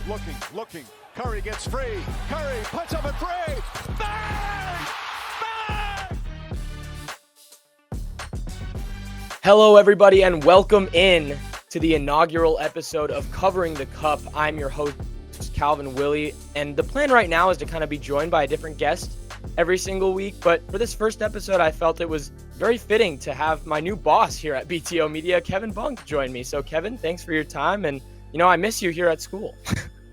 looking. Curry gets free. Curry puts up a three. Bang! Bang! Hello, everybody, and welcome in to the inaugural episode of Covering the Cup. I'm your host, Calvin Willie, and the plan right now is to kind of be joined by a different guest every single week. But for this first episode, I felt it was very fitting to have my new boss here at BTO Media, Kevin Bunk, join me. So, Kevin, thanks for your time, and I miss you here at school.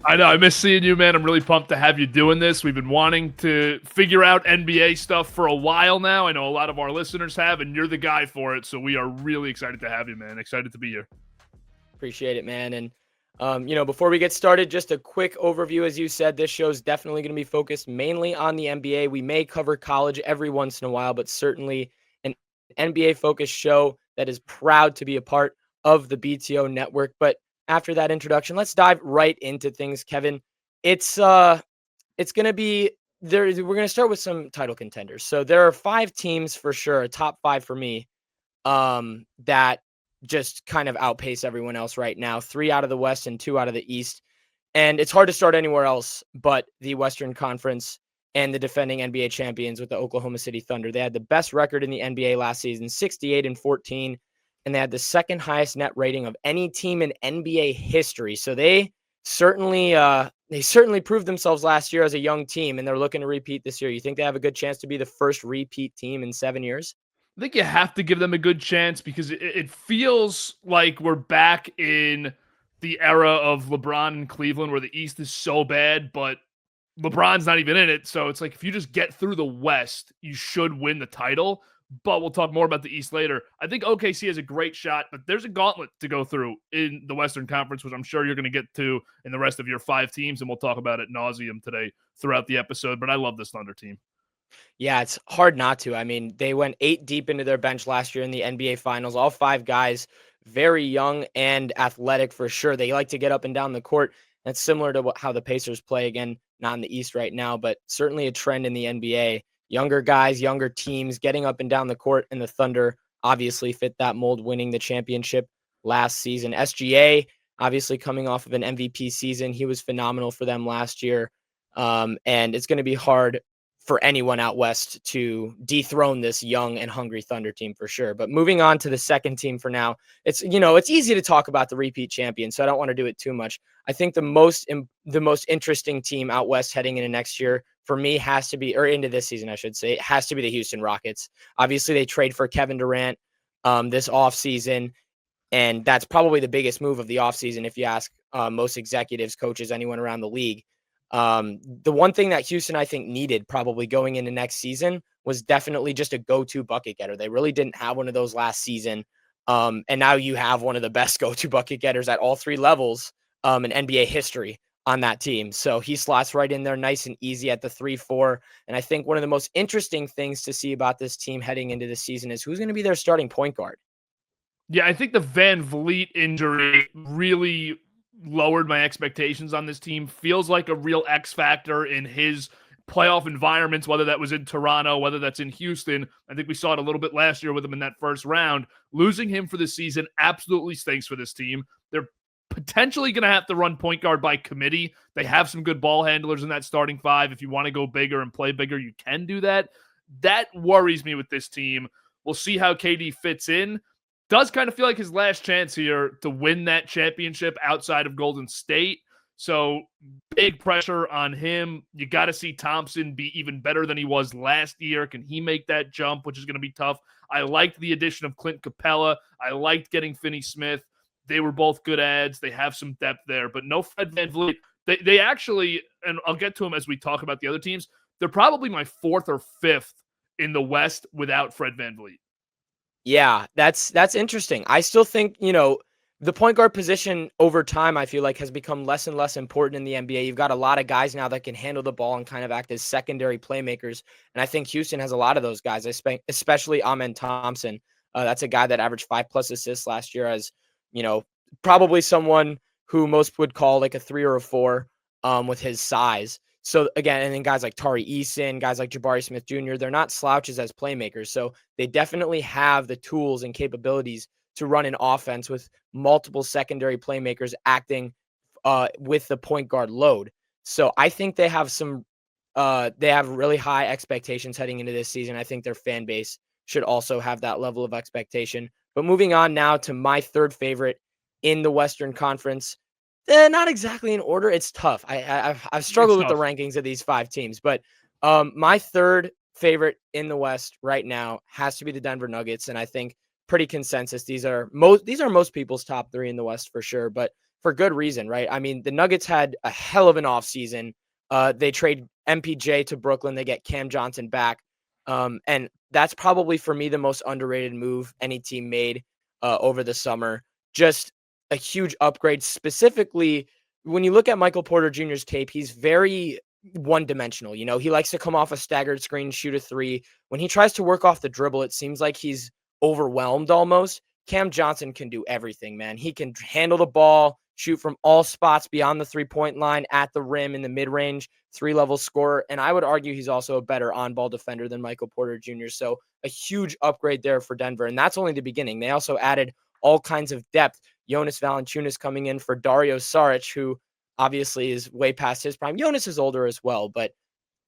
I know. I miss seeing you, man. I'm really pumped to have you doing this. We've been wanting to figure out NBA stuff for a while now. I know a lot of our listeners have, and you're the guy for it. So we are really excited to have you, man. Excited to be here. Appreciate it, man. And, before we get started, just a quick overview. As you said, this show is definitely going to be focused mainly on the NBA. We may cover college every once in a while, but certainly an NBA-focused show that is proud to be a part of the BTO network. But after that introduction, let's dive right into things, Kevin. It's going to be there. We're going to start with some title contenders. So there are 5 teams for sure, a top 5 for me, that just kind of outpace everyone else right now. 3 out of the West and 2 out of the East. And it's hard to start anywhere else but the Western Conference and the defending NBA champions with the Oklahoma City Thunder. They had the best record in the NBA last season, 68-14. And they had the second highest net rating of any team in NBA history. So they certainly proved themselves last year as a young team, and they're looking to repeat this year. You think they have a good chance to be the first repeat team in 7 years? I think you have to give them a good chance because it feels like we're back in the era of LeBron in Cleveland where the East is so bad, but LeBron's not even in it. So it's like if you just get through the West, you should win the title. But we'll talk more about the East later. I think OKC has a great shot, but there's a gauntlet to go through in the Western Conference, which I'm sure you're going to get to in the rest of your 5 teams, and we'll talk about it nauseum today throughout the episode. But I love this Thunder team. Yeah, it's hard not to. I mean, they went 8 deep into their bench last year in the NBA Finals. All 5 guys, very young and athletic for sure. They like to get up and down the court. That's similar to how the Pacers play, again, not in the East right now, but certainly a trend in the NBA. Younger guys, younger teams getting up and down the court, and the Thunder obviously fit that mold, winning the championship last season. SGA, obviously coming off of an MVP season. He was phenomenal for them last year. And it's going to be hard for anyone out West to dethrone this young and hungry Thunder team for sure. But moving on to the second team for now, it's easy to talk about the repeat champion, so I don't want to do it too much. I think the most interesting team out West heading into next year for me has to be, or into this season, I should say, it has to be the Houston Rockets. Obviously, they trade for Kevin Durant this offseason, and that's probably the biggest move of the offseason if you ask most executives, coaches, anyone around the league. The one thing that Houston, I think, needed probably going into next season was definitely just a go-to bucket getter. They really didn't have one of those last season. And now you have one of the best go-to bucket getters at all 3 levels in NBA history on that team. So he slots right in there nice and easy at the 3-4. And I think one of the most interesting things to see about this team heading into the season is who's going to be their starting point guard. Yeah, I think the Van Vliet injury really lowered my expectations on this team. Feels like a real X factor in his playoff environments, whether that was in Toronto, whether that's in Houston. I think we saw it a little bit last year with him in that first round. Losing him for the season absolutely stinks for this team. They're potentially going to have to run point guard by committee. They have some good ball handlers in that starting 5. If you want to go bigger and play bigger, you can do that. That worries me with this team. We'll see how KD fits in. Does kind of feel like his last chance here to win that championship outside of Golden State. So big pressure on him. You got to see Thompson be even better than he was last year. Can he make that jump, which is going to be tough? I liked the addition of Clint Capella. I liked getting Finney-Smith. They were both good ads. They have some depth there, but no Fred VanVleet. They actually, and I'll get to them as we talk about the other teams, they're probably my 4th or 5th in the West without Fred VanVleet. Yeah, that's interesting. I still think, the point guard position over time, I feel like, has become less and less important in the NBA. You've got a lot of guys now that can handle the ball and kind of act as secondary playmakers. And I think Houston has a lot of those guys, especially Amen Thompson. That's a guy that averaged 5+ assists last year as, probably someone who most would call like a 3 or a 4 with his size. So again, and then guys like Tari Eason, guys like Jabari Smith Jr., they're not slouches as playmakers. So they definitely have the tools and capabilities to run an offense with multiple secondary playmakers acting with the point guard load. So I think they have they have really high expectations heading into this season. I think their fan base should also have that level of expectation. But moving on now to my third favorite in the Western Conference. Not exactly in order. It's tough. I've It's struggled with the tough. rankings of these 5 teams, but my third favorite in the West right now has to be the Denver Nuggets, and I think pretty consensus. These are most people's top 3 in the West for sure, but for good reason, right? I mean, the Nuggets had a hell of an offseason. They trade MPJ to Brooklyn. They get Cam Johnson back, and that's probably for me the most underrated move any team made over the summer. Just a huge upgrade. Specifically, when you look at Michael Porter Jr.'s tape, he's very one-dimensional. You know, he likes to come off a staggered screen, shoot a 3. When he tries to work off the dribble, it seems like he's overwhelmed almost. Cam Johnson can do everything, man. He can handle the ball, shoot from all spots beyond the 3-point line, at the rim, in the mid-range, 3-level scorer. And I would argue he's also a better on-ball defender than Michael Porter Jr. So a huge upgrade there for Denver. And that's only the beginning. They also added all kinds of depth. Jonas Valanciunas coming in for Dario Saric, who obviously is way past his prime. Jonas is older as well, but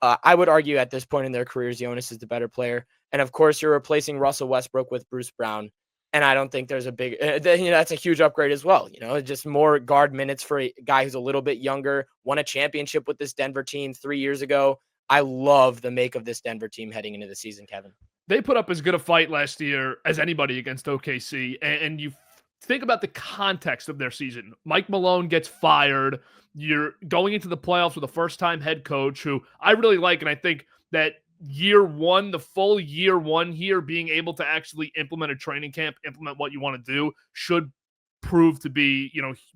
I would argue at this point in their careers, Jonas is the better player. And of course, you're replacing Russell Westbrook with Bruce Brown. And I don't think there's a big, that's a huge upgrade as well. You know, just more guard minutes for a guy who's a little bit younger, won a championship with this Denver team 3 years ago. I love the make of this Denver team heading into the season, Kevin. They put up as good a fight last year as anybody against OKC. And you think about the context of their season. Mike Malone gets fired. You're going into the playoffs with a first-time head coach who I really like. And I think that year one, the full year one here, being able to actually implement a training camp, implement what you want to do, should prove to be,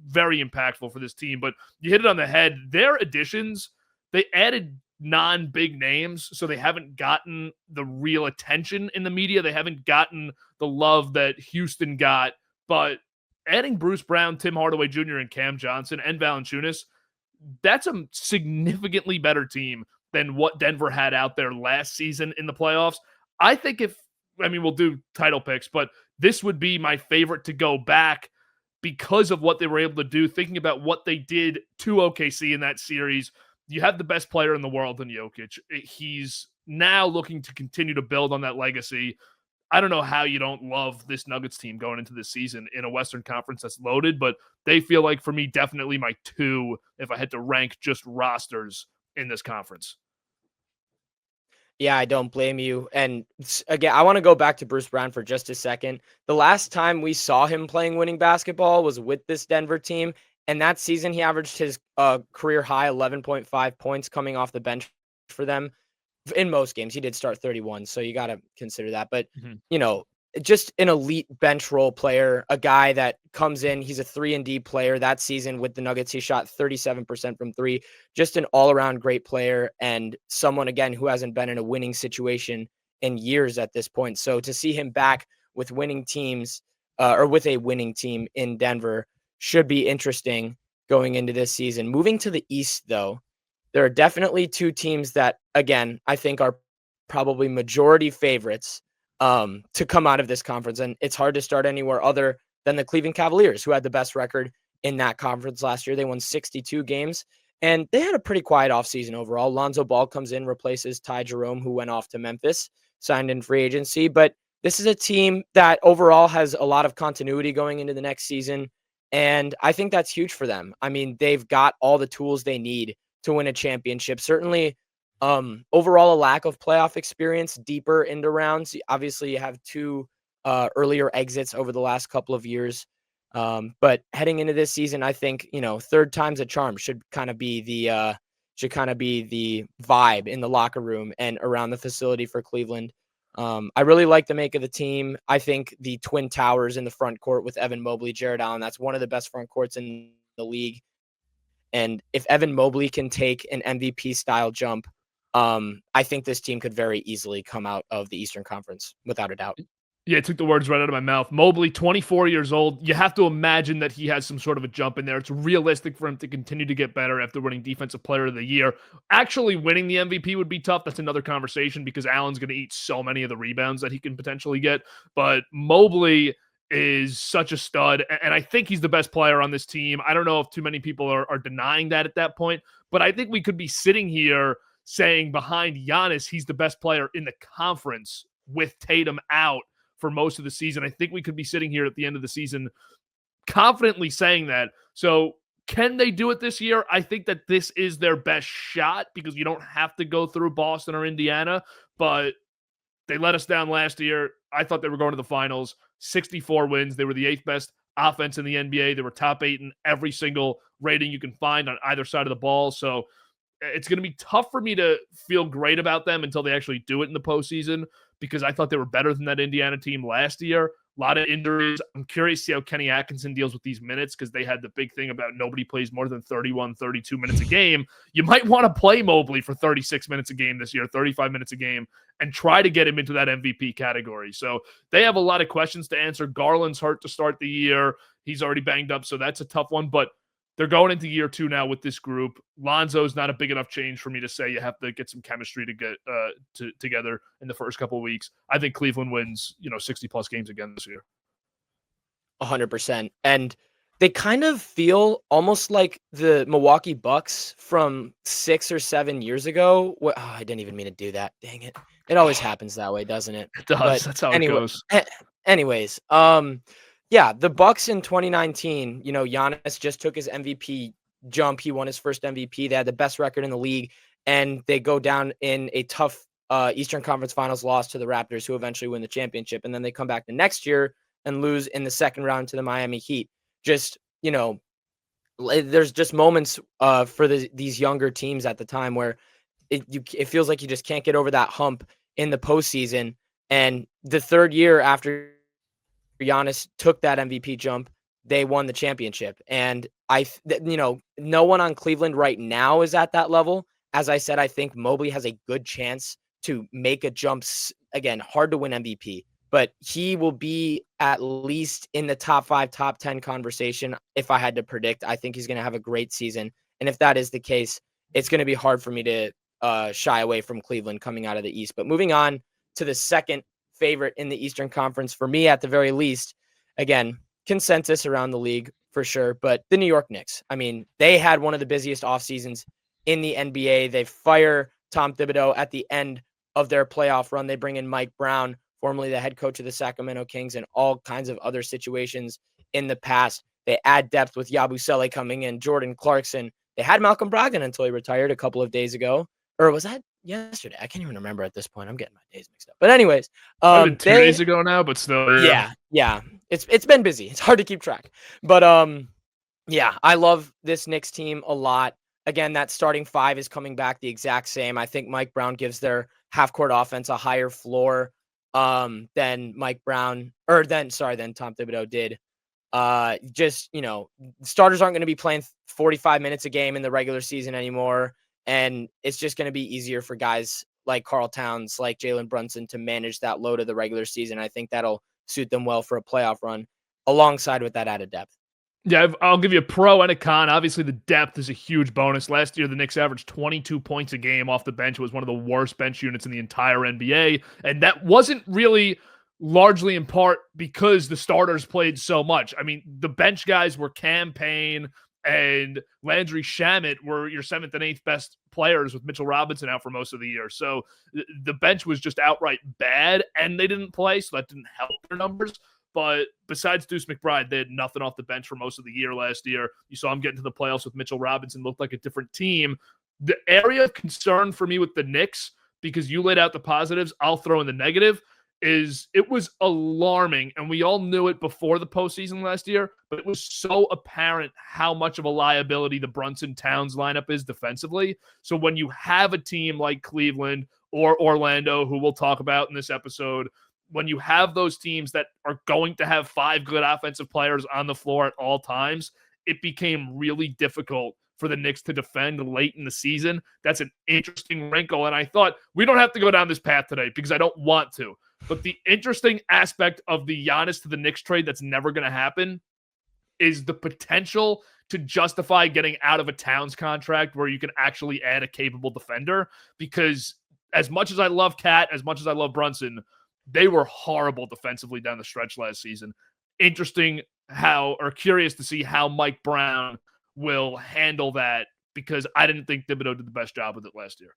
very impactful for this team. But you hit it on the head. Their additions, they added non-big names, so they haven't gotten the real attention in the media. They haven't gotten the love that Houston got. But adding Bruce Brown, Tim Hardaway Jr., and Cam Johnson, and Valanciunas, that's a significantly better team than what Denver had out there last season in the playoffs. I think we'll do title picks, but this would be my favorite to go back because of what they were able to do, thinking about what they did to OKC in that series. You have the best player in the world in Jokic. He's now looking to continue to build on that legacy. I don't know how you don't love this Nuggets team going into this season in a Western Conference that's loaded, but they feel like, for me, definitely my 2 if I had to rank just rosters in this conference. Yeah, I don't blame you. And again, I want to go back to Bruce Brown for just a second. The last time we saw him playing winning basketball was with this Denver team. And that season, he averaged his career high 11.5 points coming off the bench for them. In most games, he did start 31, so you got to consider that. But, just an elite bench role player, a guy that comes in, he's a 3-and-D player. That season with the Nuggets, he shot 37% from 3. Just an all-around great player, and someone, again, who hasn't been in a winning situation in years at this point. So to see him back with winning teams, or with a winning team in Denver, should be interesting going into this season. Moving to the East, though, there are definitely 2 teams that, again, I think are probably majority favorites to come out of this conference. And it's hard to start anywhere other than the Cleveland Cavaliers, who had the best record in that conference last year. They won 62 games, and they had a pretty quiet offseason overall. Lonzo Ball comes in, replaces Ty Jerome, who went off to Memphis, signed in free agency. But this is a team that overall has a lot of continuity going into the next season, and I think that's huge for them. I mean, they've got all the tools they need to win a championship. Certainly, overall, a lack of playoff experience deeper into rounds. Obviously, you have 2 earlier exits over the last couple of years. But heading into this season, I think, third time's a charm should kind of be the vibe in the locker room and around the facility for Cleveland. I really like the make of the team. I think the Twin Towers in the front court with Evan Mobley, Jared Allen, that's one of the best front courts in the league. And if Evan Mobley can take an MVP style jump, I think this team could very easily come out of the Eastern Conference without a doubt. Yeah, it took the words right out of my mouth. Mobley, 24 years old. You have to imagine that he has some sort of a jump in there. It's realistic for him to continue to get better after winning Defensive Player of the Year. Actually winning the MVP would be tough. That's another conversation because Allen's going to eat so many of the rebounds that he can potentially get. But Mobley is such a stud, and I think he's the best player on this team. I don't know if too many people are denying that at that point, but I think we could be sitting here saying behind Giannis, he's the best player in the conference with Tatum out for most of the season. I think we could be sitting here at the end of the season confidently saying that. So can they do it this year? I think that this is their best shot because you don't have to go through Boston or Indiana, but they let us down last year. I thought they were going to the finals. 64 wins. They were the 8th best offense in the NBA. They were top 8 in every single rating you can find on either side of the ball. So it's going to be tough for me to feel great about them until they actually do it in the postseason because I thought they were better than that Indiana team last year. A lot of injuries. I'm curious to see how Kenny Atkinson deals with these minutes because they had the big thing about nobody plays more than 31, 32 minutes a game. You might want to play Mobley for 36 minutes a game this year, 35 minutes a game, and try to get him into that MVP category. So they have a lot of questions to answer. Garland's hurt to start the year. He's already banged up, so that's a tough one. But they're going into year 2 now with this group. Lonzo's not a big enough change for me to say you have to get some chemistry to get together in the first couple of weeks. I think Cleveland wins, 60-plus games again this year. 100%. And they kind of feel almost like the Milwaukee Bucks from 6 or 7 years ago. I didn't even mean to do that. Dang it. It always happens that way, doesn't it? It does. But that's how it goes. Anyways, yeah, the Bucks in 2019, Giannis just took his MVP jump. He won his first MVP. They had the best record in the league, and they go down in a tough Eastern Conference Finals loss to the Raptors, who eventually win the championship. And then they come back the next year and lose in the second round to the Miami Heat. Just, there's just moments for these younger teams at the time where it feels like you just can't get over that hump in the postseason. And the third year after Giannis took that MVP jump, they won the championship. And no one on Cleveland right now is at that level. As I said, I think Mobley has a good chance to make a jump. Again, hard to win MVP, but he will be at least in the top 5, top 10 conversation. If I had to predict, I think he's going to have a great season. And if that is the case, it's going to be hard for me to shy away from Cleveland coming out of the East. But moving on to the second favorite in the Eastern Conference, for me at the very least, again, consensus around the league for sure, but the New York Knicks. I mean, they had one of the busiest off seasons in the NBA. They fire Tom Thibodeau at the end of their playoff run. They bring in Mike Brown, formerly the head coach of the Sacramento Kings, and all kinds of other situations in the past. They add depth with Yabusele coming in, Jordan Clarkson. They had Malcolm Brogdon until he retired a couple of days ago. Or was that yesterday? I can't even remember at this point. I'm getting my days mixed up. But anyways, 2 days ago now, but still. Yeah. It's been busy. It's hard to keep track. But yeah, I love this Knicks team a lot. Again, that starting 5 is coming back the exact same. I think Mike Brown gives their half-court offense a higher floor than Tom Thibodeau did. Starters aren't going to be playing 45 minutes a game in the regular season anymore. And it's just going to be easier for guys like Karl Towns, like Jalen Brunson to manage that load of the regular season. I think that'll suit them well for a playoff run alongside with that added depth. Yeah, I'll give you a pro and a con. Obviously, the depth is a huge bonus. Last year, the Knicks averaged 22 points a game off the bench. It was one of the worst bench units in the entire NBA. And that wasn't really largely in part because the starters played so much. I mean, the bench guys were Cam Payne and Landry Shamet were your 7th and 8th best players with Mitchell Robinson out for most of the year. So the bench was just outright bad, and they didn't play, so that didn't help their numbers. But besides Deuce McBride, they had nothing off the bench for most of the year last year. You saw them get into the playoffs with Mitchell Robinson, looked like a different team. The area of concern for me with the Knicks, because you laid out the positives, I'll throw in the negative, is it was alarming, and we all knew it before the postseason last year, but it was so apparent how much of a liability the Brunson-Towns lineup is defensively. So when you have a team like Cleveland or Orlando, who we'll talk about in this episode, when you have those teams that are going to have 5 good offensive players on the floor at all times, it became really difficult for the Knicks to defend late in the season. That's an interesting wrinkle, and I thought we don't have to go down this path today because I don't want to. But the interesting aspect of the Giannis to the Knicks trade that's never going to happen is the potential to justify getting out of a Towns contract where you can actually add a capable defender. Because as much as I love Cat, as much as I love Brunson, they were horrible defensively down the stretch last season. curious to see how Mike Brown will handle that, because I didn't think Thibodeau did the best job with it last year.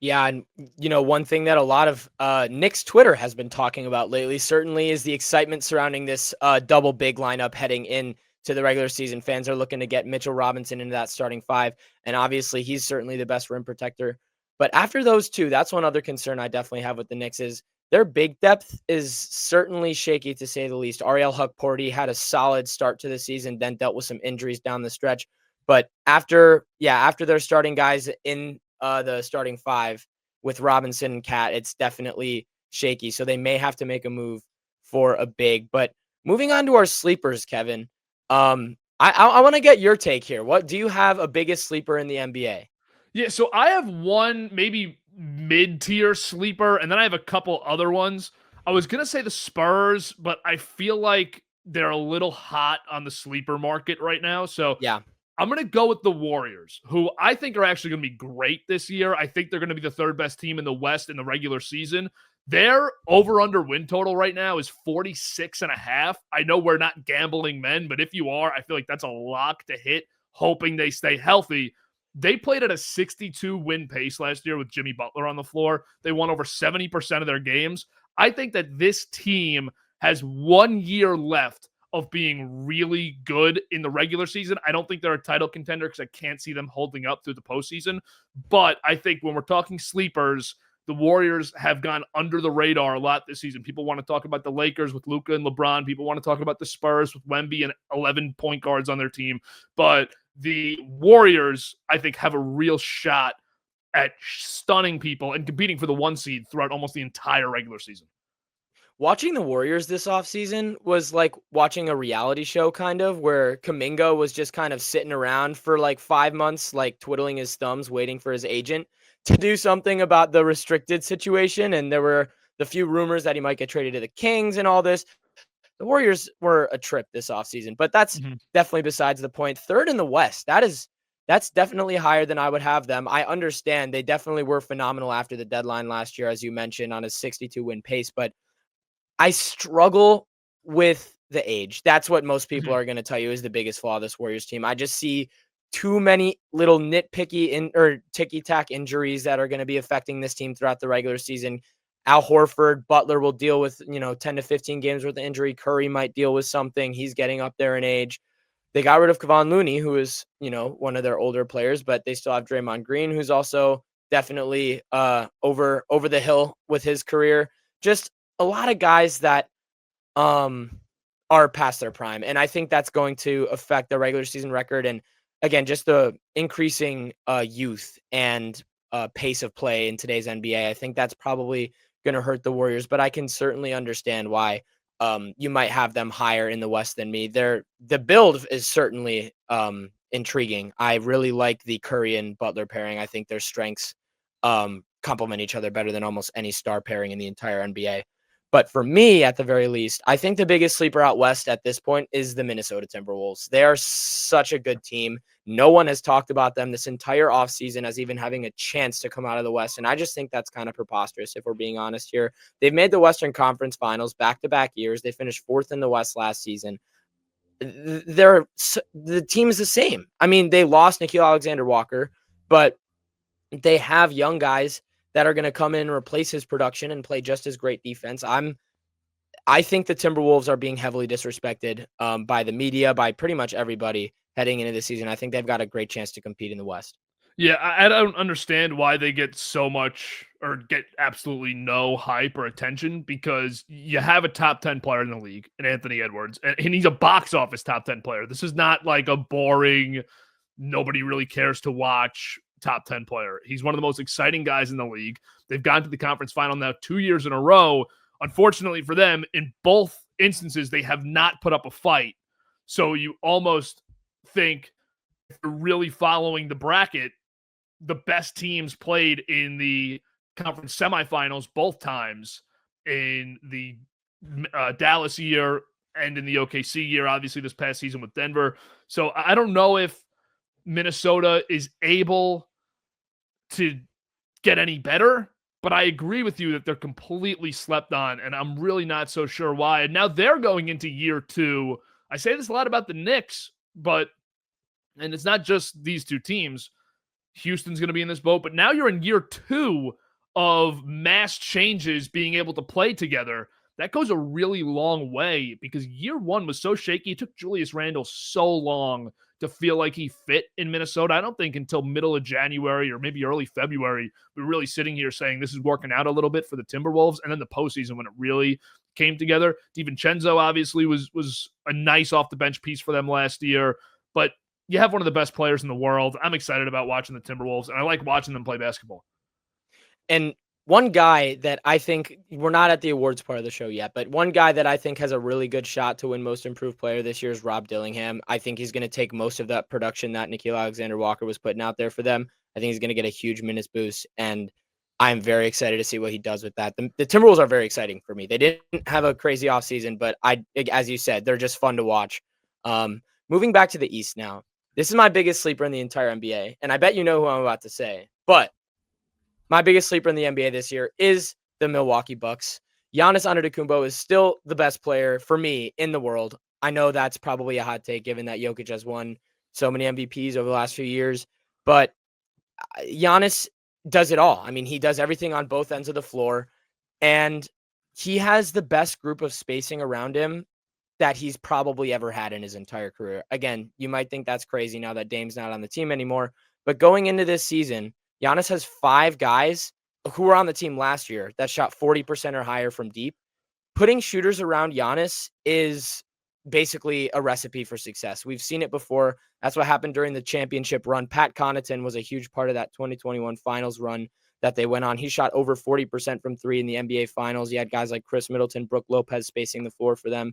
Yeah, and one thing that a lot of Knicks Twitter has been talking about lately certainly is the excitement surrounding this double big lineup heading in to the regular season. Fans are looking to get Mitchell Robinson into that starting five, and obviously he's certainly the best rim protector. But after those two, that's one other concern I definitely have with the Knicks is their big depth is certainly shaky, to say the least. Ariel Hukporti had a solid start to the season, then dealt with some injuries down the stretch. But after their starting guys in the starting five with Robinson and Cat, it's definitely shaky. So they may have to make a move for a big. But moving on to our sleepers, Kevin, I want to get your take here. What do you have a biggest sleeper in the NBA? Yeah, so I have one maybe mid-tier sleeper, and then I have a couple other ones. I was going to say the Spurs, but I feel like they're a little hot on the sleeper market right now. So Yeah. I'm going to go with the Warriors, who I think are actually going to be great this year. I think they're going to be the third best team in the West in the regular season. Their over-under win total right now is 46.5. I know we're not gambling men, but if you are, I feel like that's a lock to hit, hoping they stay healthy. They played at a 62 win pace last year with Jimmy Butler on the floor. They won over 70% of their games. I think that this team has 1 year left of being really good in the regular season. I don't think they're a title contender because I can't see them holding up through the postseason. But I think when we're talking sleepers, the Warriors have gone under the radar a lot this season. People want to talk about the Lakers with Luka and LeBron. People want to talk about the Spurs with Wemby and 11 point guards on their team. But the Warriors, I think, have a real shot at stunning people and competing for the 1 seed throughout almost the entire regular season. Watching the Warriors this offseason was like watching a reality show, kind of, where Kuminga was just kind of sitting around for like 5 months, like twiddling his thumbs, waiting for his agent to do something about the restricted situation. And there were the few rumors that he might get traded to the Kings and all this. The Warriors were a trip this offseason, but that's definitely besides the point. Third in the West, that's definitely higher than I would have them. I understand they definitely were phenomenal after the deadline last year, as you mentioned, on a 62 win pace, but I struggle with the age. That's what most people are going to tell you is the biggest flaw of this Warriors team. I just see too many little nitpicky or ticky-tack injuries that are going to be affecting this team throughout the regular season. Al Horford, Butler will deal with, 10 to 15 games worth of injury. Curry might deal with something. He's getting up there in age. They got rid of Kevon Looney, who is, one of their older players, but they still have Draymond Green, who's also definitely over the hill with his career. Just a lot of guys that are past their prime. And I think that's going to affect the regular season record. And again, just the increasing youth and pace of play in today's NBA. I think that's probably going to hurt the Warriors, but I can certainly understand why you might have them higher in the West than me. The build is certainly intriguing. I really like the Curry and Butler pairing. I think their strengths complement each other better than almost any star pairing in the entire NBA. But for me, at the very least, I think the biggest sleeper out West at this point is the Minnesota Timberwolves. They are such a good team. No one has talked about them this entire offseason as even having a chance to come out of the West. And I just think that's kind of preposterous, if we're being honest here. They've made the Western Conference Finals back-to-back years. They finished fourth in the West last season. The team is the same. I mean, they lost Nickeil Alexander-Walker, but they have young guys that are going to come in and replace his production and play just as great defense. I think the Timberwolves are being heavily disrespected by the media, by pretty much everybody heading into the season. I think they've got a great chance to compete in the West. Yeah, I don't understand why they get so much or get absolutely no hype or attention, because you have a top 10 player in the league in Anthony Edwards, and he's a box office top 10 player. This is not like a boring, nobody really cares to watch top 10 player. He's one of the most exciting guys in the league. They've gone to the conference final now 2 years in a row. Unfortunately for them, in both instances, they have not put up a fight. So you almost think, if you're really following the bracket, the best teams played in the conference semifinals both times, in the Dallas year and in the OKC year, obviously this past season with Denver. So I don't know if Minnesota is able to get any better. But I agree with you that they're completely slept on, and I'm really not so sure why. And now they're going into year 2. I say this a lot about the Knicks, and it's not just these two teams. Houston's going to be in this boat, but now you're in year 2 of mass changes being able to play together. That goes a really long way because year 1 was so shaky. It took Julius Randle so long to feel like he fit in Minnesota. I don't think until middle of January or maybe early February, we were really sitting here saying this is working out a little bit for the Timberwolves. And then the postseason when it really came together. DiVincenzo obviously was a nice off the bench piece for them last year, but you have one of the best players in the world. I'm excited about watching the Timberwolves, and I like watching them play basketball. And one guy that I think, we're not at the awards part of the show yet, but one guy that I think has a really good shot to win Most Improved Player this year is Rob Dillingham. I think he's going to take most of that production that Nickeil Alexander-Walker was putting out there for them. I think he's going to get a huge minutes boost, and I'm very excited to see what he does with that. The Timberwolves are very exciting for me. They didn't have a crazy offseason, but as you said, they're just fun to watch. Moving back to the East now. This is my biggest sleeper in the entire NBA, and I bet you know who I'm about to say. But my biggest sleeper in the NBA this year is the Milwaukee Bucks. Giannis Antetokounmpo is still the best player for me in the world. I know that's probably a hot take given that Jokic has won so many MVPs over the last few years, but Giannis does it all. I mean, he does everything on both ends of the floor, and he has the best group of spacing around him that he's probably ever had in his entire career. Again, you might think that's crazy now that Dame's not on the team anymore, but going into this season, Giannis has 5 guys who were on the team last year that shot 40% or higher from deep. Putting shooters around Giannis is basically a recipe for success. We've seen it before. That's what happened during the championship run. Pat Connaughton was a huge part of that 2021 finals run that they went on. He shot over 40% from 3 in the NBA finals. He had guys like Chris Middleton, Brook Lopez spacing the floor for them,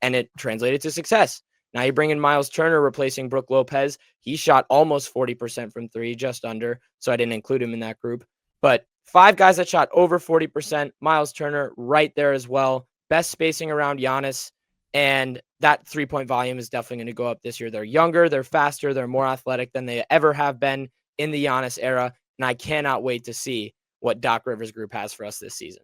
and it translated to success. Now you bring in Miles Turner replacing Brook Lopez. He shot almost 40% from 3, just under, so I didn't include him in that group. But 5 guys that shot over 40%, Miles Turner right there as well. Best spacing around Giannis, and that three-point volume is definitely going to go up this year. They're younger, they're faster, they're more athletic than they ever have been in the Giannis era, and I cannot wait to see what Doc Rivers' group has for us this season.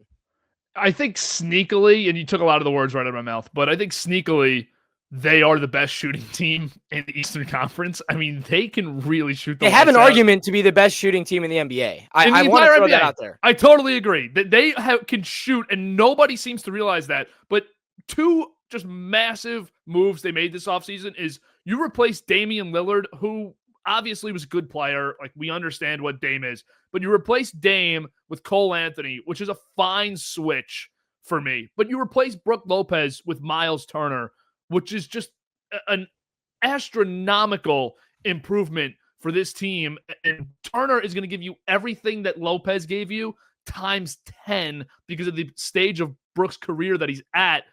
I think sneakily, and you took a lot of the words right out of my mouth, but I think sneakily, they are the best shooting team in the Eastern Conference. I mean, they can really shoot the They have an lights out. argument to be the best shooting team in the NBA. I want to throw that out there. I totally agree that they can shoot, and nobody seems to realize that. But 2 just massive moves they made this offseason is you replace Damian Lillard, who obviously was a good player. Like, we understand what Dame is. But you replace Dame with Cole Anthony, which is a fine switch for me. But you replace Brook Lopez with Miles Turner, which is just an astronomical improvement for this team. And Turner is going to give you everything that Lopez gave you times 10 because of the stage of Brook's career that he's at.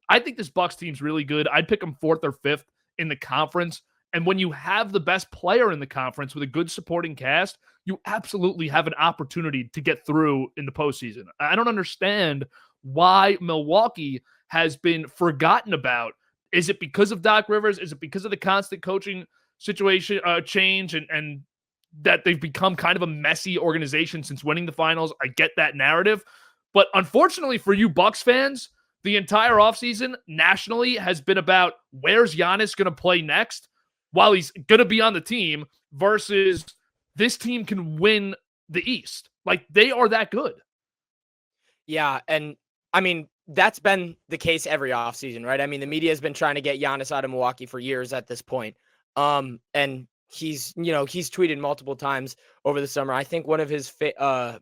I think this Bucks team's really good. I'd pick them 4th or 5th in the conference. And when you have the best player in the conference with a good supporting cast, you absolutely have an opportunity to get through in the postseason. I don't understand why Milwaukee has been forgotten about. Is it because of Doc Rivers? Is it because of the constant coaching situation change and that they've become kind of a messy organization since winning the finals? I get that narrative. But unfortunately for you Bucks fans, the entire offseason nationally has been about where's Giannis going to play next while he's going to be on the team versus this team can win the East. Like, they are that good. Yeah, and I mean, that's been the case every offseason, right? I mean, the media has been trying to get Giannis out of Milwaukee for years at this point. And he's tweeted multiple times over the summer. I think one of his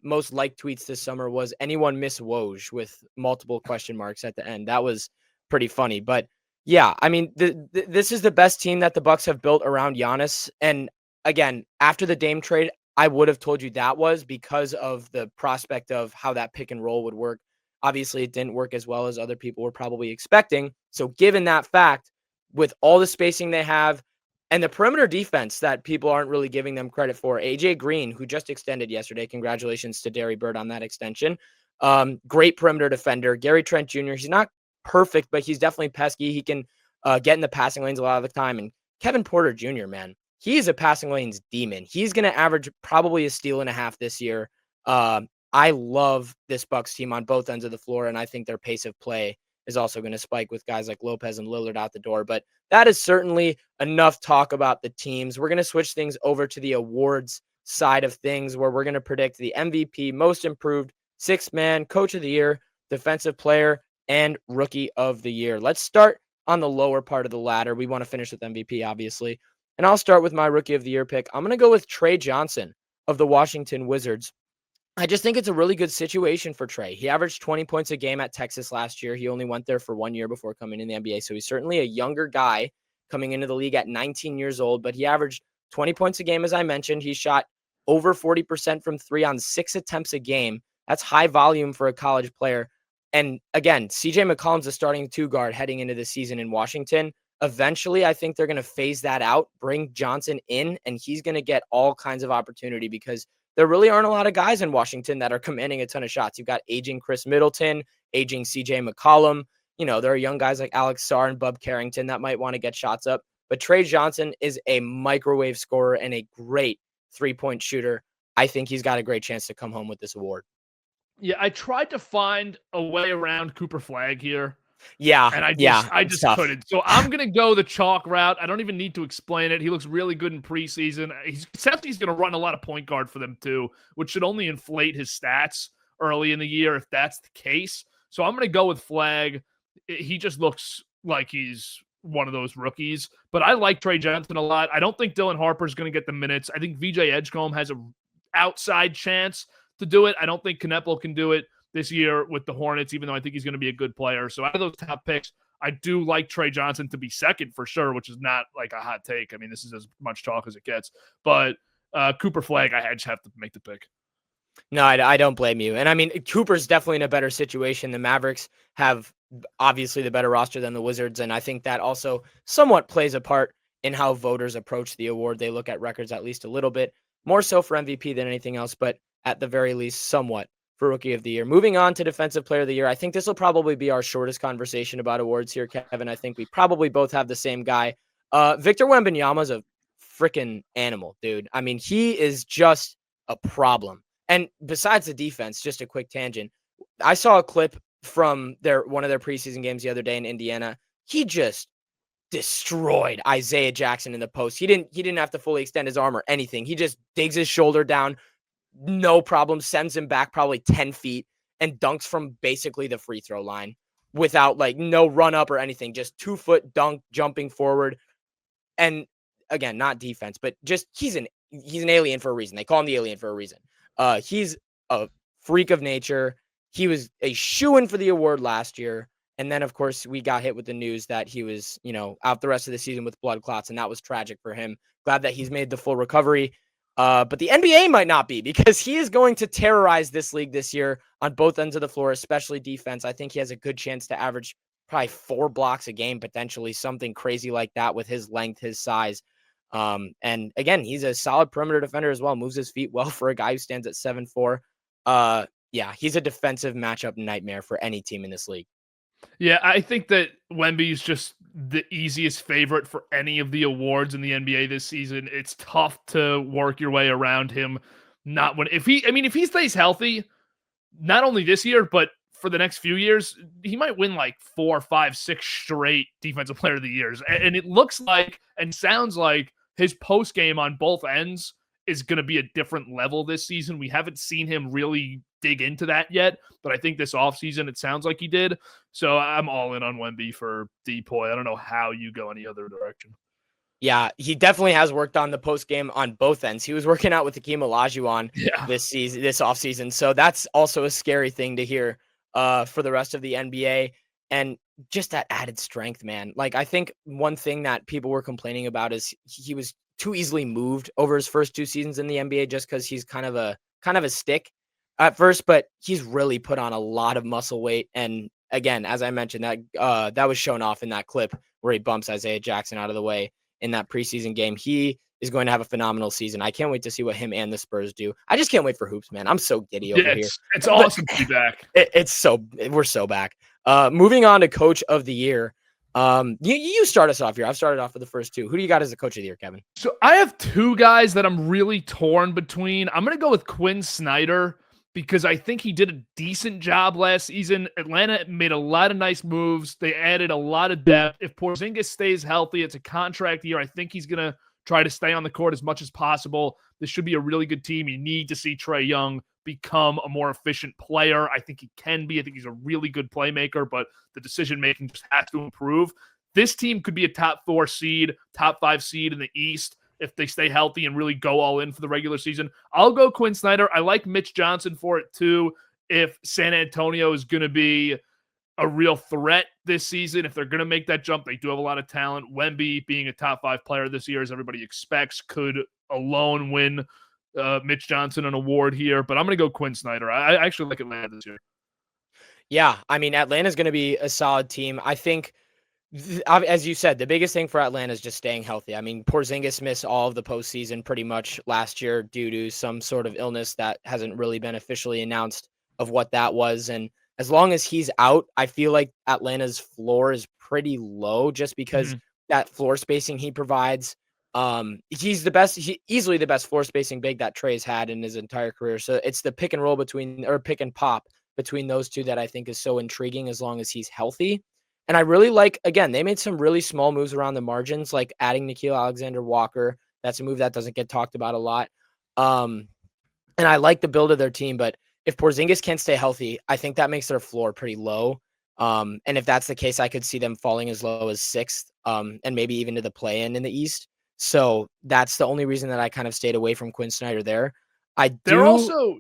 most liked tweets this summer was "Anyone miss Woj?" with multiple question marks at the end. That was pretty funny. But yeah, I mean, this is the best team that the Bucks have built around Giannis. And again, after the Dame trade, I would have told you that was because of the prospect of how that pick and roll would work. Obviously, it didn't work as well as other people were probably expecting. So given that fact, with all the spacing they have and the perimeter defense that people aren't really giving them credit for, AJ Green, who just extended yesterday, congratulations to Derry Bird on that extension. Great perimeter defender. Gary Trent Jr., he's not perfect, but he's definitely pesky. He can get in the passing lanes a lot of the time. And Kevin Porter Jr., man, he is a passing lanes demon. He's going to average probably a steal and a half this year. I love this Bucks team on both ends of the floor, and I think their pace of play is also going to spike with guys like Lopez and Lillard out the door. But that is certainly enough talk about the teams. We're going to switch things over to the awards side of things, where we're going to predict the MVP, most improved, sixth man, coach of the year, defensive player, and rookie of the year. Let's start on the lower part of the ladder. We want to finish with MVP, obviously. And I'll start with my rookie of the year pick. I'm going to go with Trey Johnson of the Washington Wizards. I just think it's a really good situation for Trey. He averaged 20 points a game at Texas last year. He only went there for 1 year before coming in the NBA. So he's certainly a younger guy coming into the league at 19 years old, but he averaged 20 points a game, as I mentioned. He shot over 40% from three on 6 attempts a game. That's high volume for a college player. And again, CJ McCollum's a starting 2 guard heading into the season in Washington. Eventually, I think they're going to phase that out, bring Johnson in, and he's going to get all kinds of opportunity because there really aren't a lot of guys in Washington that are commanding a ton of shots. You've got aging Chris Middleton, aging CJ McCollum. There are young guys like Alex Sarr and Bub Carrington that might want to get shots up. But Trey Johnson is a microwave scorer and a great 3-point shooter. I think he's got a great chance to come home with this award. Yeah, I tried to find a way around Cooper Flagg here. Yeah. And I just tough. couldn't. So I'm going to go the chalk route. I don't even need to explain it. He looks really good in preseason. He's going to run a lot of point guard for them too, which should only inflate his stats early in the year if that's the case. So I'm going to go with Flagg. He just looks like he's one of those rookies. But I like Trey Johnson a lot. I don't think Dylan Harper's going to get the minutes. I think VJ Edgecombe has an outside chance to do it. I don't think Kneppel can do it this year with the Hornets, even though I think he's going to be a good player. So out of those top picks, I do like Trey Johnson to be second for sure, which is not like a hot take. I mean, this is as much talk as it gets. But Cooper Flagg, I just have to make the pick. No, I don't blame you. And I mean, Cooper's definitely in a better situation. The Mavericks have obviously the better roster than the Wizards, and I think that also somewhat plays a part in how voters approach the award. They look at records at least a little bit, more so for MVP than anything else, but at the very least, somewhat for Rookie of the Year. Moving on to Defensive Player of the Year, I think this will probably be our shortest conversation about awards here, Kevin. I think we probably both have the same guy. Victor Wembanyama's a freaking animal, dude. I mean, he is just a problem. And besides the defense, just a quick tangent, I saw a clip from one of their preseason games the other day in Indiana. He just destroyed Isaiah Jackson in the post. He didn't have to fully extend his arm or anything. He just digs his shoulder down, no problem, sends him back probably 10 feet and dunks from basically the free throw line without no run up or anything, just 2-foot dunk jumping forward. And again, not defense, but just he's an alien for a reason. They call him the alien for a reason. He's a freak of nature. He was a shoo-in for the award last year. And then, of course, we got hit with the news that he was, out the rest of the season with blood clots, and that was tragic for him. Glad that he's made the full recovery. But the NBA might not be, because he is going to terrorize this league this year on both ends of the floor, especially defense. I think he has a good chance to average probably 4 blocks a game, potentially something crazy like that with his length, his size. And again, he's a solid perimeter defender as well, moves his feet well for a guy who stands at 7'4". Yeah, he's a defensive matchup nightmare for any team in this league. Yeah, I think that Wemby is just the easiest favorite for any of the awards in the NBA this season. It's tough to work your way around him. If he stays healthy, not only this year, but for the next few years, he might win 4, 5, 6 straight defensive player of the years. And it looks like and sounds like his post game on both ends is going to be a different level this season. We haven't seen him really dig into that yet, but I think this offseason it sounds like he did. So I'm all in on Wemby for DPOY. I don't know how you go any other direction. Yeah, he definitely has worked on the post game on both ends. He was working out with Hakeem Olajuwon this offseason. So that's also a scary thing to hear for the rest of the NBA. And just that added strength, man. I think one thing that people were complaining about is he was too easily moved over his first 2 seasons in the NBA, just because he's kind of a stick at first, but he's really put on a lot of muscle weight. And again, as I mentioned, that was shown off in that clip where he bumps Isaiah Jackson out of the way in that preseason game. He is going to have a phenomenal season. I can't wait to see what him and the Spurs do. I just can't wait for hoops, man. I'm so giddy over here. It's awesome to be back. We're so back. Moving on to Coach of the Year. You start us off here. I've started off with the first 2. Who do you got as the Coach of the Year, Kevin? So I have 2 guys that I'm really torn between. I'm going to go with Quinn Snyder, because I think he did a decent job last season. Atlanta made a lot of nice moves. They added a lot of depth. If Porzingis stays healthy, it's a contract year. I think he's going to try to stay on the court as much as possible. This should be a really good team. You need to see Trae Young become a more efficient player. I think he can be. I think he's a really good playmaker, but the decision-making just has to improve. This team could be a top 4 seed, top 5 seed in the East if they stay healthy and really go all in for the regular season. I'll go Quinn Snyder. I like Mitch Johnson for it too. If San Antonio is going to be a real threat this season, if they're going to make that jump, they do have a lot of talent. Wemby being a top 5 player this year, as everybody expects, could alone win Mitch Johnson an award here. But I'm going to go Quinn Snyder. I actually like Atlanta this year. Yeah, I mean, Atlanta's going to be a solid team. I think, as you said, the biggest thing for Atlanta is just staying healthy. I mean, Porzingis missed all of the postseason pretty much last year due to some sort of illness that hasn't really been officially announced of what that was. And as long as he's out, I feel like Atlanta's floor is pretty low just because that floor spacing he provides. He's the best, easily the best floor spacing big that Trae's had in his entire career. So it's the pick and roll pick and pop between those two that I think is so intriguing as long as he's healthy. And I really like, again, they made some really small moves around the margins, like adding Nickeil Alexander-Walker. That's a move that doesn't get talked about a lot. And I like the build of their team, but if Porzingis can't stay healthy, I think that makes their floor pretty low. And if that's the case, I could see them falling as low as 6th, and maybe even to the play-in in the East. So that's the only reason that I kind of stayed away from Quinn Snyder there. They're also,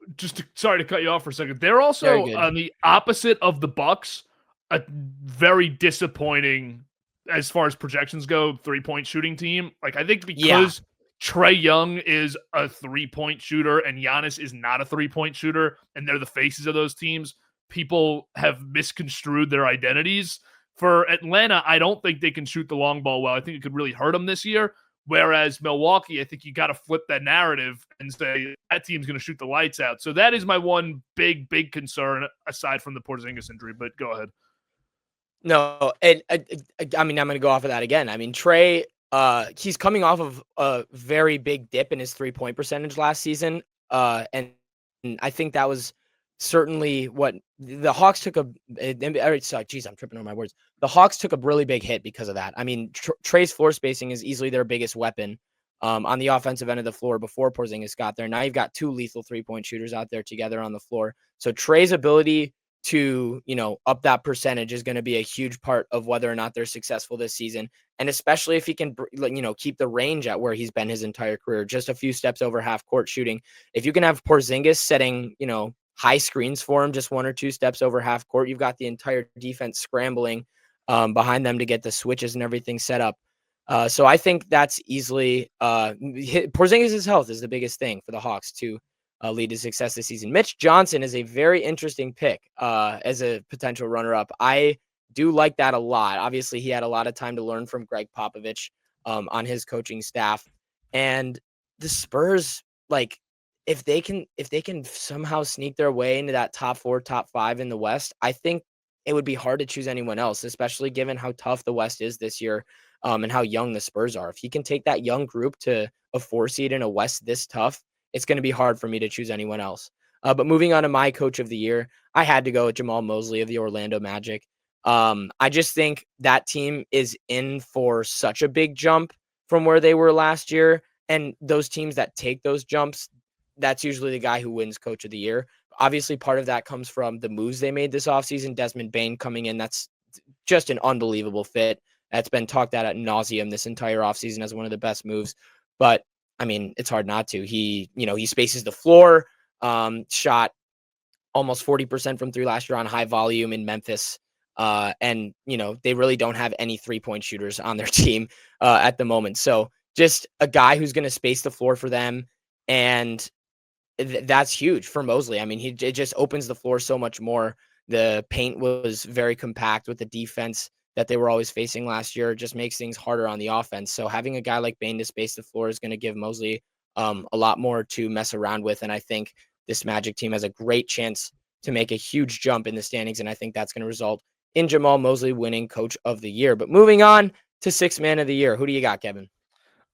sorry to cut you off for a second. They're also on the opposite of the Bucks, a very disappointing, as far as projections go, 3-point shooting team. Like, I think because Trae Young is a 3-point shooter and Giannis is not a 3-point shooter, and they're the faces of those teams, people have misconstrued their identities. For Atlanta, I don't think they can shoot the long ball well. I think it could really hurt them this year. Whereas Milwaukee, I think you got to flip that narrative and say that team's going to shoot the lights out. So that is my one big concern aside from the Porzingis injury. But go ahead. No, and I mean, I'm going to go off of that again. I mean, Trae, he's coming off of a very big dip in his 3-point percentage last season. And I think that was certainly what the Hawks took I'm tripping on my words. The Hawks took a really big hit because of that. I mean, Trae's floor spacing is easily their biggest weapon on the offensive end of the floor before Porzingis got there. Now you've got 2 lethal 3-point shooters out there together on the floor. So Trae's ability to, up that percentage is going to be a huge part of whether or not they're successful this season. And especially if he can, keep the range at where he's been his entire career, just a few steps over half court shooting. If you can have Porzingis setting, high screens for him, just 1 or 2 steps over half court, you've got the entire defense scrambling behind them to get the switches and everything set up. So I think that's easily Porzingis' health is the biggest thing for the Hawks to lead to success this season. Mitch Johnson is a very interesting pick as a potential runner-up. I do like that a lot. Obviously, he had a lot of time to learn from Greg Popovich on his coaching staff. And the Spurs, if they can somehow sneak their way into that top 4, top 5 in the West, I think it would be hard to choose anyone else, especially given how tough the West is this year and how young the Spurs are. If he can take that young group to a 4 seed in a West this tough, it's going to be hard for me to choose anyone else. But moving on to my coach of the year, I had to go with Jamal Mosley of the Orlando Magic. I just think that team is in for such a big jump from where they were last year. And those teams that take those jumps, that's usually the guy who wins coach of the year. Obviously, part of that comes from the moves they made this offseason. Desmond Bane coming in, that's just an unbelievable fit. That's been talked at nauseum this entire offseason as one of the best moves. But I mean, it's hard not to. He spaces the floor, shot almost 40% from 3 last year on high volume in Memphis. And they really don't have any 3-point shooters on their team at the moment. So just a guy who's going to space the floor for them. And that's huge for Mosley. I mean, it just opens the floor so much more. The paint was very compact with the defense that they were always facing last year. It just makes things harder on the offense. So having a guy like Bane to space the floor is going to give Mosley a lot more to mess around with. And I think this Magic team has a great chance to make a huge jump in the standings. And I think that's going to result in Jamal Mosley winning coach of the year. But moving on to 6th man of the year. Who do you got, Kevin?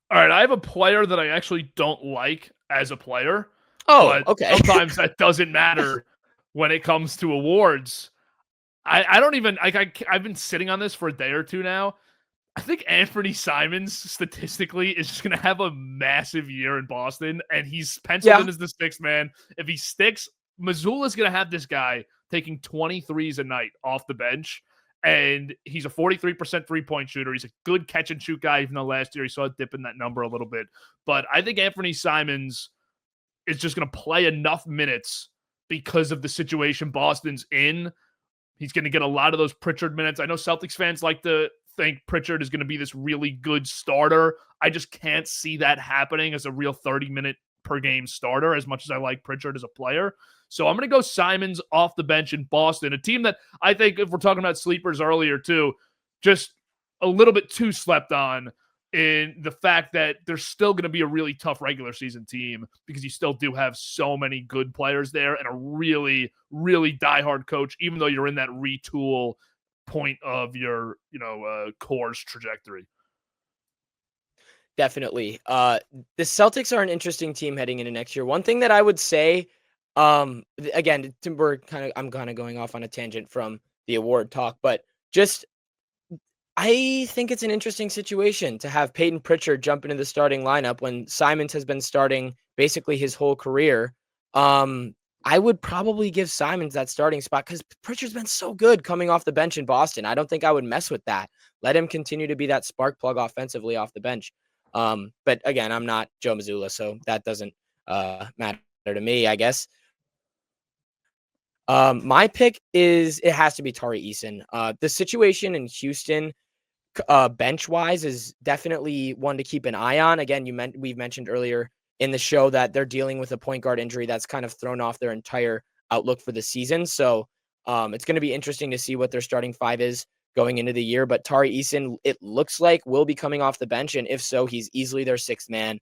All right. I have a player that I actually don't like as a player. Oh, but okay. sometimes that doesn't matter when it comes to awards. I don't even I've been sitting on this for a day or two now. I think Anthony Simons statistically is just going to have a massive year in Boston, and he's penciled Yeah. in as the sixth man. If he sticks, Missoula's going to have this guy taking 23s a night off the bench, and he's a 43% three-point shooter. He's a good catch-and-shoot guy, even though last year he saw a dip in that number a little bit. But I think Anthony Simons is just going to play enough minutes because of the situation Boston's in. He's going to get a lot of those Pritchard minutes. I know Celtics fans like to think Pritchard is going to be this really good starter. I just can't see that happening as a real 30-minute per game starter, as much as I like Pritchard as a player. So I'm going to go Simons off the bench in Boston, a team that I think, if we're talking about sleepers earlier too, just a little bit too slept on in the fact that they're still going to be a really tough regular season team because you still do have so many good players there and a really, really diehard coach, even though you're in that retool point of your, core's trajectory. Definitely. The Celtics are an interesting team heading into next year. One thing that I would say, again, I'm kind of going off on a tangent from the award talk, but just I think it's an interesting situation to have Peyton Pritchard jump into the starting lineup when Simons has been starting basically his whole career. I would probably give Simons that starting spot because Pritchard's been so good coming off the bench in Boston. I don't think I would mess with that. Let him continue to be that spark plug offensively off the bench. But again, I'm not Joe Mazzulla, so that doesn't matter to me, I guess. My pick it has to be Tari Eason. The situation in Houston, bench wise, is definitely one to keep an eye on. Again, we've mentioned earlier in the show that they're dealing with a point guard injury that's kind of thrown off their entire outlook for the season. So it's going to be interesting to see what their starting five is going into the year. But Tari Eason, it looks like, will be coming off the bench, and if so, he's easily their sixth man.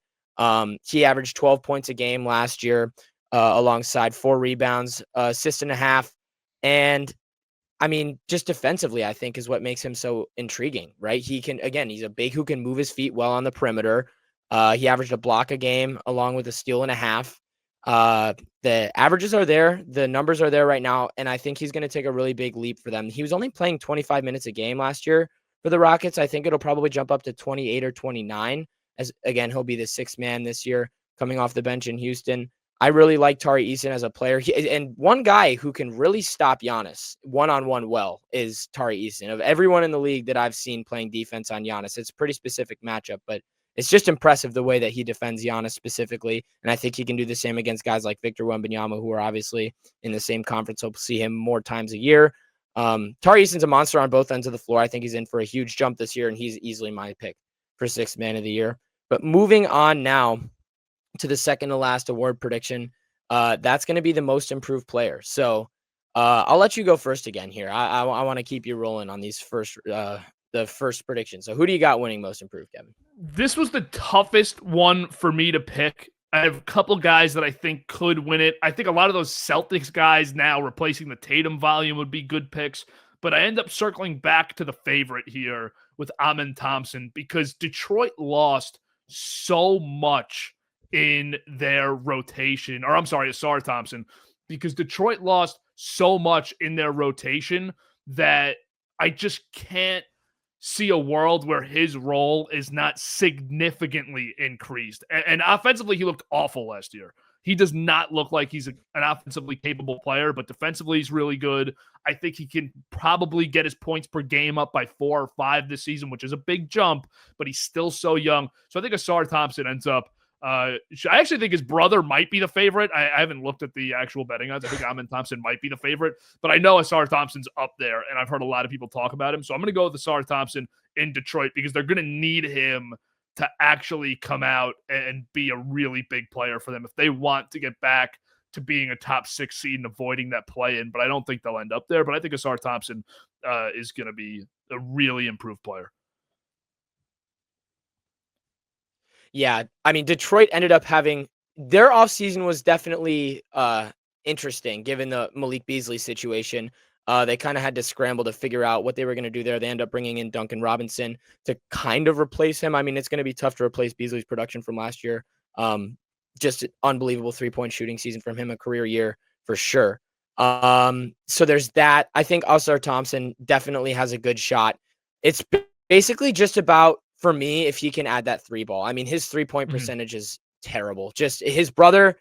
He averaged 12 points a game last year, alongside 4 rebounds, assist and a half, and I mean, just defensively, I think is what makes him so intriguing, right? He's a big who can move his feet well on the perimeter. He averaged a block a game along with a steal and a half. The averages are there. The numbers are there right now. And I think he's going to take a really big leap for them. He was only playing 25 minutes a game last year for the Rockets. I think it'll probably jump up to 28 or 29 as, again, he'll be the sixth man this year coming off the bench in Houston. I really like Tari Eason as a player. And one guy who can really stop Giannis one-on-one well is Tari Eason. Of everyone in the league that I've seen playing defense on Giannis, it's a pretty specific matchup, but it's just impressive the way that he defends Giannis specifically. And I think he can do the same against guys like Victor Wembanyama, who are obviously in the same conference. We'll see him more times a year. Tari Eason's a monster on both ends of the floor. I think he's in for a huge jump this year, and he's easily my pick for sixth man of the year. But moving on now to the second to last award prediction, that's going to be the most improved player. So I'll let you go first again here. I want to keep you rolling on these the first prediction. So who do you got winning most improved, Kevin? This was the toughest one for me to pick. I have a couple guys that I think could win it. I think a lot of those Celtics guys now replacing the Tatum volume would be good picks, but I end up circling back to the favorite here with Amen Thompson because Detroit lost so much in their rotation, or I'm sorry, Asar Thompson, because Detroit lost so much in their rotation that I just can't see a world where his role is not significantly increased. And offensively, he looked awful last year. He does not look like he's an offensively capable player, but defensively, he's really good. I think he can probably get his points per game up by 4 or 5 this season, which is a big jump, but he's still so young. So I think Asar Thompson ends up I actually think his brother might be the favorite. I haven't looked at the actual betting odds. I think Amen Thompson might be the favorite, but I know Asar Thompson's up there, and I've heard a lot of people talk about him. So I'm going to go with Asar Thompson in Detroit because they're going to need him to actually come out and be a really big player for them if they want to get back to being a top 6 seed and avoiding that play-in. But I don't think they'll end up there. But I think Asar Thompson is going to be a really improved player. Yeah, I mean, Detroit ended up having their offseason was definitely interesting given the Malik Beasley situation. They kind of had to scramble to figure out what they were going to do there. They end up bringing in Duncan Robinson to kind of replace him. I mean, it's going to be tough to replace Beasley's production from last year. just an unbelievable 3-point shooting season from him, a career year for sure. So there's that. I think Ausar Thompson definitely has a good shot. It's basically just about, for me, if he can add that 3 ball. I mean, his 3-point percentage is terrible. Just his brother,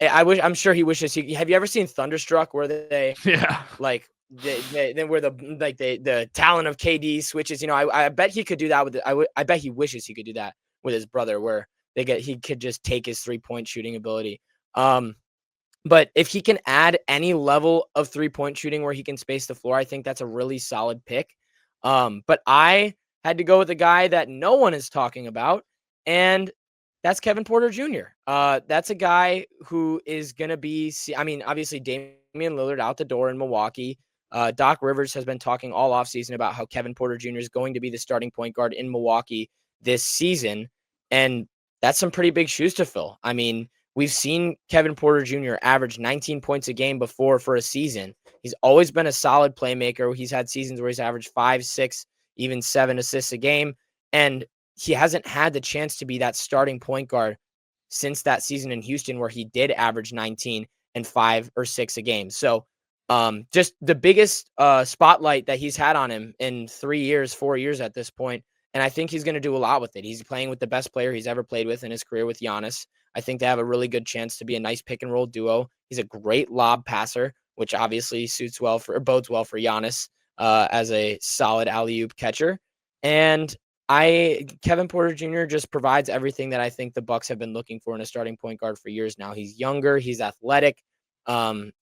I'm sure he wishes have you ever seen Thunderstruck where they Yeah. like then where the talent of KD switches, I bet he could do that I bet he wishes he could do that with his brother, where he could just take his 3-point shooting ability. But if he can add any level of 3-point shooting where he can space the floor, I think that's a really solid pick. But I had to go with a guy that no one is talking about, and that's Kevin Porter Jr. That's a guy who is going to be, obviously Damian Lillard out the door in Milwaukee. Doc Rivers has been talking all offseason about how Kevin Porter Jr. is going to be the starting point guard in Milwaukee this season. And that's some pretty big shoes to fill. I mean, we've seen Kevin Porter Jr. average 19 points a game before for a season. He's always been a solid playmaker. He's had seasons where he's averaged 5, 6, even 7 assists a game. And he hasn't had the chance to be that starting point guard since that season in Houston, where he did average 19 and 5 or 6 a game. So just the biggest spotlight that he's had on him in 3 years, 4 years at this point. And I think he's going to do a lot with it. He's playing with the best player he's ever played with in his career with Giannis. I think they have a really good chance to be a nice pick and roll duo. He's a great lob passer, which obviously bodes well for Giannis as a solid alley-oop catcher. And Kevin Porter Jr. just provides everything that I think the Bucks have been looking for in a starting point guard for years now. He's younger, he's athletic, and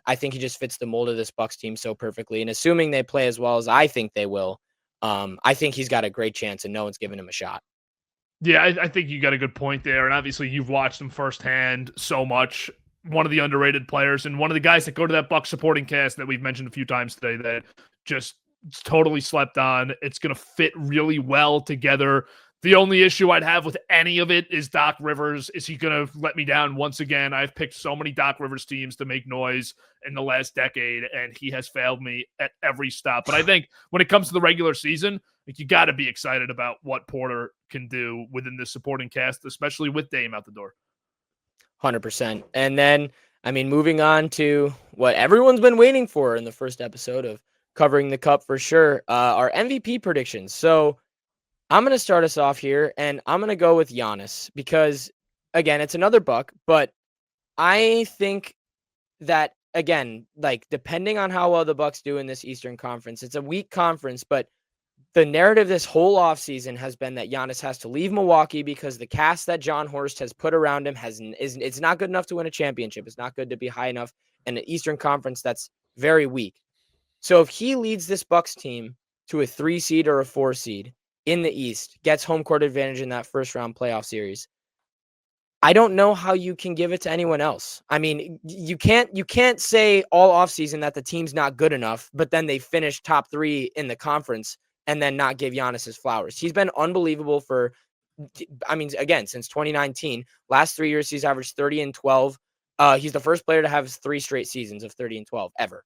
I think he just fits the mold of this Bucks team so perfectly. And assuming they play as well as I think they will, I think he's got a great chance, and no one's giving him a shot. Yeah, I think you got a good point there. And obviously you've watched him firsthand so much. One of the underrated players and one of the guys that go to that Bucks supporting cast that we've mentioned a few times today that just totally slept on. It's going to fit really well together. The only issue I'd have with any of it is Doc Rivers. Is he going to let me down once again? I've picked so many Doc Rivers teams to make noise in the last decade, and he has failed me at every stop. But I think when it comes to the regular season, you got to be excited about what Porter can do within the supporting cast, especially with Dame out the door. 100%. And then, moving on to what everyone's been waiting for in the first episode of Covering the Cup for sure, our MVP predictions. So I'm going to start us off here, and I'm going to go with Giannis because, again, it's another Buck, but I think that, again, depending on how well the Bucks do in this Eastern Conference, it's a weak conference, but the narrative this whole offseason has been that Giannis has to leave Milwaukee because the cast that John Horst has put around him it's not good enough to win a championship. It's not good to be high enough in an Eastern Conference that's very weak. So if he leads this Bucks team to a 3 seed or a 4 seed in the East, gets home court advantage in that first round playoff series, I don't know how you can give it to anyone else. I mean, you can't say all offseason that the team's not good enough, but then they finish top 3 in the conference and then not give Giannis his flowers. He's been unbelievable again, since 2019. Last 3 years, he's averaged 30 and 12. He's the first player to have 3 straight seasons of 30 and 12 ever.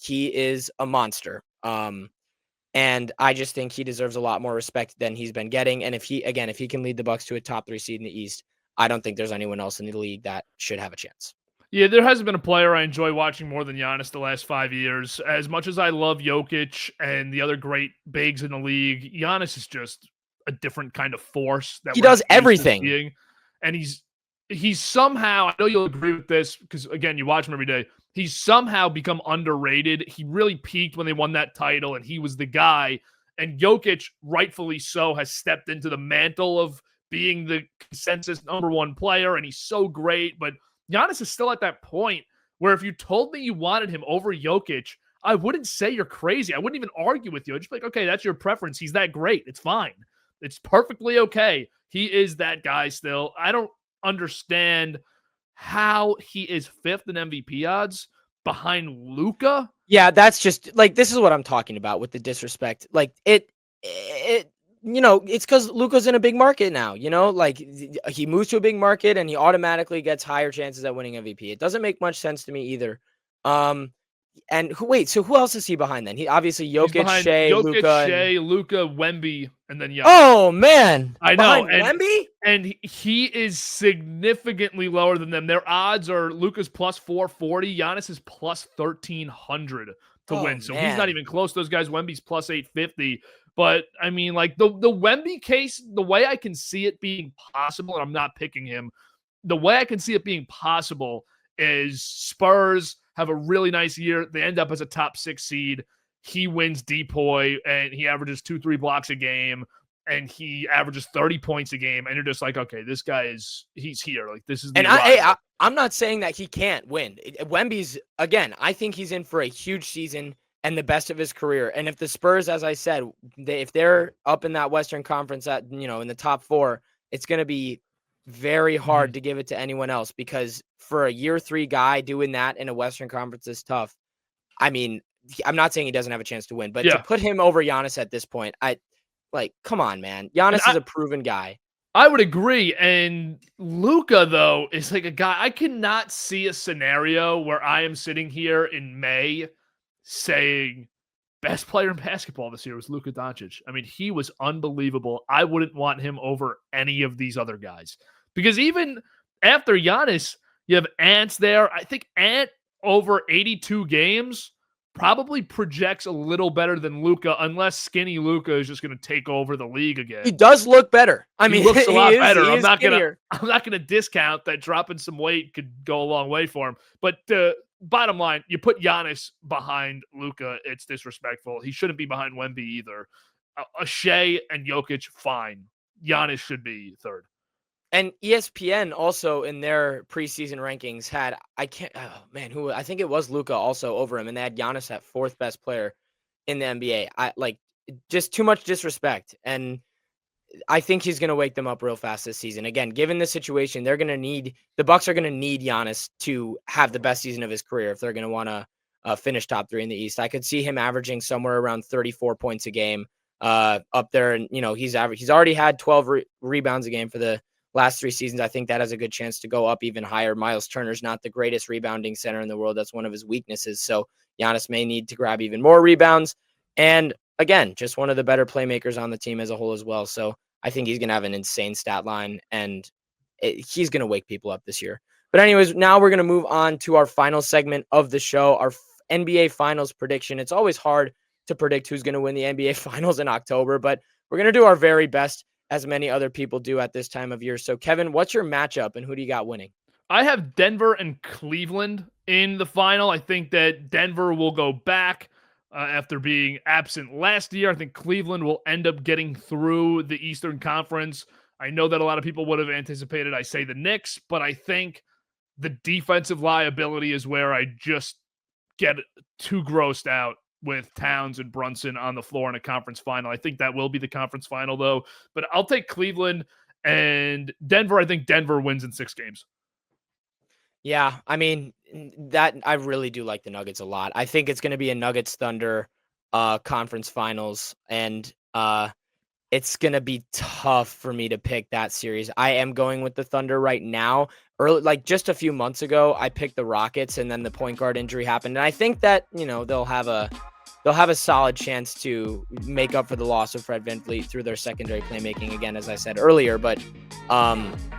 He is a monster. And I just think he deserves a lot more respect than he's been getting. And if he can lead the Bucks to a top 3 seed in the East, I don't think there's anyone else in the league that should have a chance. Yeah, there hasn't been a player I enjoy watching more than Giannis the last 5 years. As much as I love Jokic and the other great bigs in the league, Giannis is just a different kind of force. That he does everything. And he's somehow, I know you'll agree with this because, again, you watch him every day. He's somehow become underrated. He really peaked when they won that title, and he was the guy. And Jokic, rightfully so, has stepped into the mantle of being the consensus #1 player, and he's so great. But Giannis is still at that point where if you told me you wanted him over Jokic, I wouldn't say you're crazy. I wouldn't even argue with you. I'd just be like, okay, that's your preference. He's that great. It's fine. It's perfectly okay. He is that guy still. I don't understand how he is 5th in MVP odds behind Luka. Yeah, that's just this is what I'm talking about with the disrespect. It's because Luka's in a big market now, he moves to a big market and he automatically gets higher chances at winning MVP. It doesn't make much sense to me either. And who else is he behind then? He obviously He's Jokic, behind Shea, Jokic, Luka. Shea, Luka, Wemby, and then Giannis. Oh man, I know. behind Wemby? And he is significantly lower than them. Their odds are Luka's plus 440, Giannis is plus 1,300 to win. So he's not even close to those guys. Wemby's plus 850. But I mean, like the Wemby case, the way I can see it being possible, and I'm not picking him, the way I can see it being possible is Spurs have a really nice year. They end up as a top 6 seed. He wins DPOY and he averages 2-3 blocks a game and he averages 30 points a game. And you're just like, okay, this guy he's here. Like this is the and I'm not saying that he can't win. Wemby's, again, I think he's in for a huge season and the best of his career. And if the Spurs, as I said, if they're up in that Western Conference at, in the top 4, it's going to be very hard to give it to anyone else, because for a year 3 guy doing that in a Western Conference is tough. I mean, I'm not saying he doesn't have a chance to win, but to put him over Giannis at this point, come on, man. Giannis is a proven guy. I would agree. And Luka, though, is like a guy, I cannot see a scenario where I am sitting here in May saying best player in basketball this year was Luka Doncic. I mean, he was unbelievable. I wouldn't want him over any of these other guys, because even after Giannis, you have Ant's there. I think Ant over 82 games probably projects a little better than Luka, unless skinny Luka is just going to take over the league again. He does look better. I mean, he looks a lot better. I'm not gonna discount that dropping some weight could go a long way for him. But bottom line, you put Giannis behind Luka, it's disrespectful. He shouldn't be behind Wemby either. Shea and Jokic, fine. Giannis should be third. And ESPN also in their preseason rankings had, I think it was Luka also over him, and they had Giannis at 4th best player in the NBA. Just too much disrespect. And I think he's going to wake them up real fast this season. Again, given the situation, the Bucks are going to need Giannis to have the best season of his career if they're going to want to finish top 3 in the East. I could see him averaging somewhere around 34 points a game up there. And, he's already had 12 rebounds a game for the last 3 seasons. I think that has a good chance to go up even higher. Miles Turner's not the greatest rebounding center in the world. That's one of his weaknesses. So Giannis may need to grab even more rebounds. And again, just one of the better playmakers on the team as a whole as well. So I think he's going to have an insane stat line, and he's going to wake people up this year. But anyways, now we're going to move on to our final segment of the show, our NBA Finals prediction. It's always hard to predict who's going to win the NBA Finals in October, but we're going to do our very best, as many other people do at this time of year. So, Kevin, what's your matchup, and who do you got winning? I have Denver and Cleveland in the final. I think that Denver will go back after being absent last year. I think Cleveland will end up getting through the Eastern Conference. I know that a lot of people would have anticipated I say the Knicks, but I think the defensive liability is where I just get too grossed out with Towns and Brunson on the floor in a conference final. I think that will be the conference final, though. But I'll take Cleveland and Denver. I think Denver wins in 6 games. Yeah, I mean, that I really do like the Nuggets a lot. I think it's going to be a Nuggets Thunder conference finals, and it's going to be tough for me to pick that series. I am going with the Thunder right now. Just a few months ago, I picked the Rockets, and then the point guard injury happened. And I think that, they'll have a solid chance to make up for the loss of Fred VanVleet through their secondary playmaking again, as I said earlier. But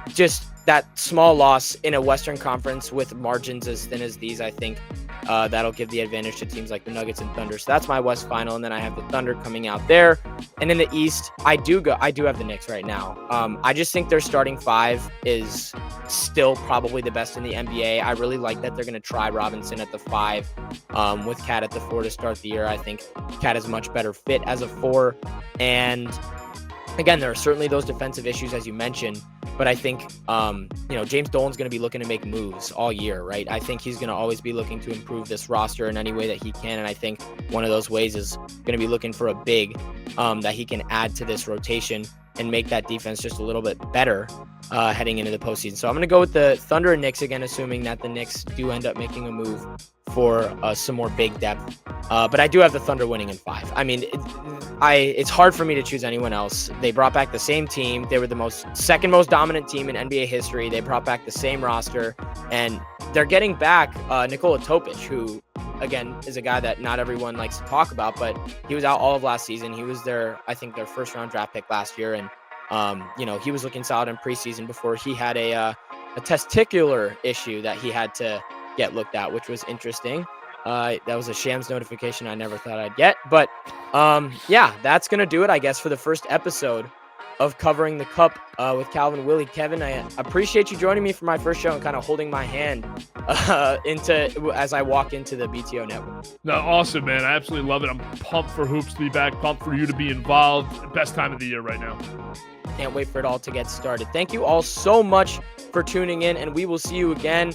just that small loss in a Western Conference with margins as thin as these, I think that'll give the advantage to teams like the Nuggets and Thunder. So that's my West final, and then I have the Thunder coming out there. And in the East, I do have the Knicks right now. I just think their starting 5 is still probably the best in the NBA. I really like that they're going to try Robinson at the 5 with Cat at the 4 to start the year. I think Cat is a much better fit as a 4. And again, there are certainly those defensive issues, as you mentioned, but I think, James Dolan's going to be looking to make moves all year, right? I think he's going to always be looking to improve this roster in any way that he can. And I think one of those ways is going to be looking for a big that he can add to this rotation and make that defense just a little bit better heading into the postseason. So I'm going to go with the Thunder and Knicks again, assuming that the Knicks do end up making a move for some more big depth. But I do have the Thunder winning in 5. I mean, it's hard for me to choose anyone else. They brought back the same team. They were the second most dominant team in NBA history. They brought back the same roster, and they're getting back Nikola Topic, who again, is a guy that not everyone likes to talk about, but he was out all of last season. He was I think, their first round draft pick last year. And, he was looking solid in preseason before he had a testicular issue that he had to get looked at, which was interesting. That was a Shams notification I never thought I'd get. But yeah, that's going to do it, I guess, for the first episode of Covering the Cup with Calvin Willie. Kevin, I appreciate you joining me for my first show and kind of holding my hand as I walk into the BTO network. No, awesome, man. I absolutely love it. I'm pumped for hoops to be back, pumped for you to be involved. Best time of the year right now. Can't wait for it all to get started. Thank you all so much for tuning in, and we will see you again.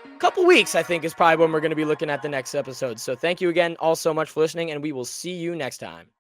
A couple weeks, I think, is probably when we're going to be looking at the next episode. So thank you again all so much for listening, and we will see you next time.